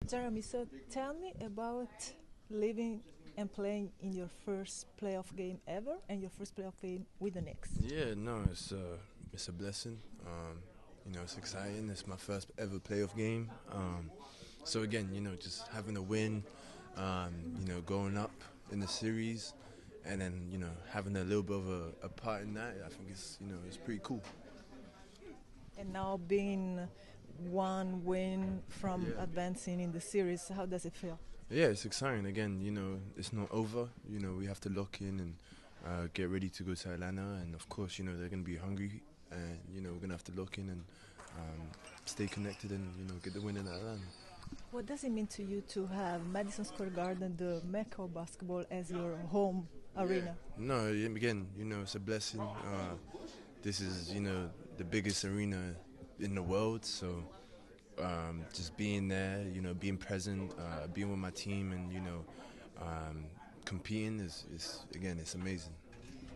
Jeremy, so tell me about living and playing in your first playoff game ever and your first playoff game with the Knicks. Yeah, no, it's a blessing. It's exciting. It's my first ever playoff game. So again, just having a win, going up in the series, and then having a little bit of a part in that. I think it's pretty cool. And now being one win from advancing in the series, how does it feel? Yeah, it's exciting. Again, it's not over. We have to lock in and get ready to go to Atlanta. And of course, they're going to be hungry. And, we're going to have to lock in and stay connected and, get the win in Atlanta. What does it mean to you to have Madison Square Garden, the Mecca of basketball, as your home arena? No, again, it's a blessing. This is, the biggest arena in the world. So just being there, being present, being with my team and, competing is again, it's amazing.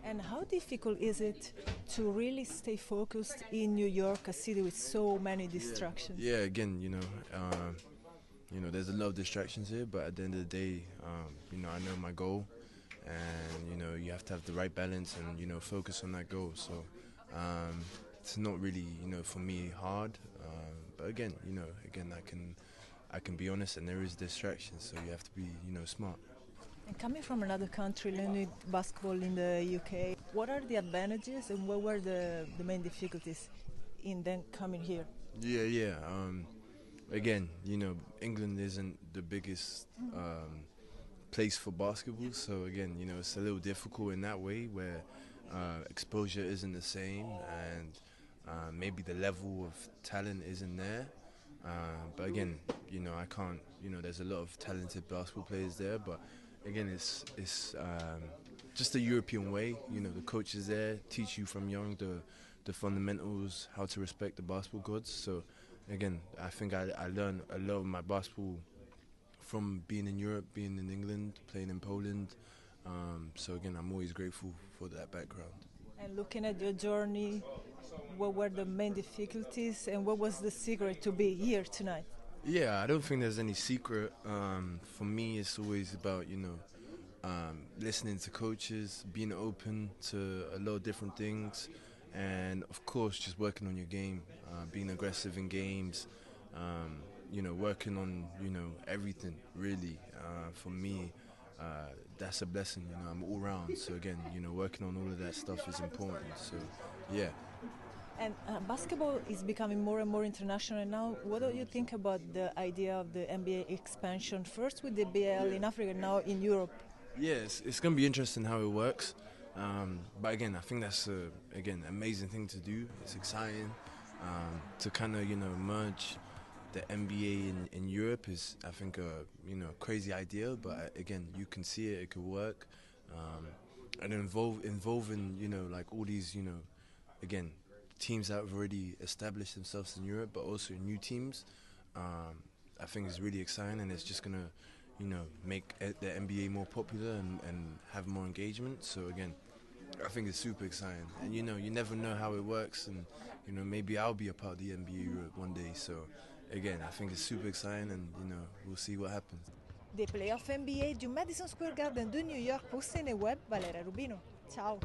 And how difficult is it to really stay focused in New York, a city with so many distractions? Yeah, again, there's a lot of distractions here, but at the end of the day, I know my goal, and you have to have the right balance and focus on that goal. So it's not really for me hard, but again, I can be honest, and there is distractions, so you have to be smart. And coming from another country, learning basketball in the UK, what are the advantages and what were the main difficulties in then coming here? Yeah. Again, England isn't the biggest place for basketball, so again, it's a little difficult in that way where exposure isn't the same and maybe the level of talent isn't there. But again, I can't, there's a lot of talented basketball players there, but again, it's just the European way. The coaches there teach you from young the fundamentals, how to respect the basketball gods. So again, I think I learned a lot of my basketball from being in Europe, being in England, playing in Poland. So again, I'm always grateful for that background. And looking at your journey, what were the main difficulties and what was the secret to be here tonight? Yeah, I don't think there's any secret. For me, it's always about, listening to coaches, being open to a lot of different things, and of course, just working on your game, being aggressive in games, working on, everything, really. For me, that's a blessing, I'm all round. So again, working on all of that stuff is important. So, yeah. And basketball is becoming more and more international now. What do you think about the idea of the NBA expansion, first with the BL in Africa, now in Europe? Yes, it's going to be interesting how it works. But again, I think that's again amazing thing to do. It's exciting to kind of merge the NBA in Europe is, I think, a crazy idea. But again, you can see it could work, and involving like all these again, teams that have already established themselves in Europe, but also new teams. I think it's really exciting, and it's just gonna, make the NBA more popular and have more engagement. So again, I think it's super exciting, and you never know how it works, and maybe I'll be a part of the NBA Europe one day. So again, I think it's super exciting, and we'll see what happens. Des playoffs NBA du Madison Square Garden de New York pour Seneweb, Valeria Rubino. Ciao.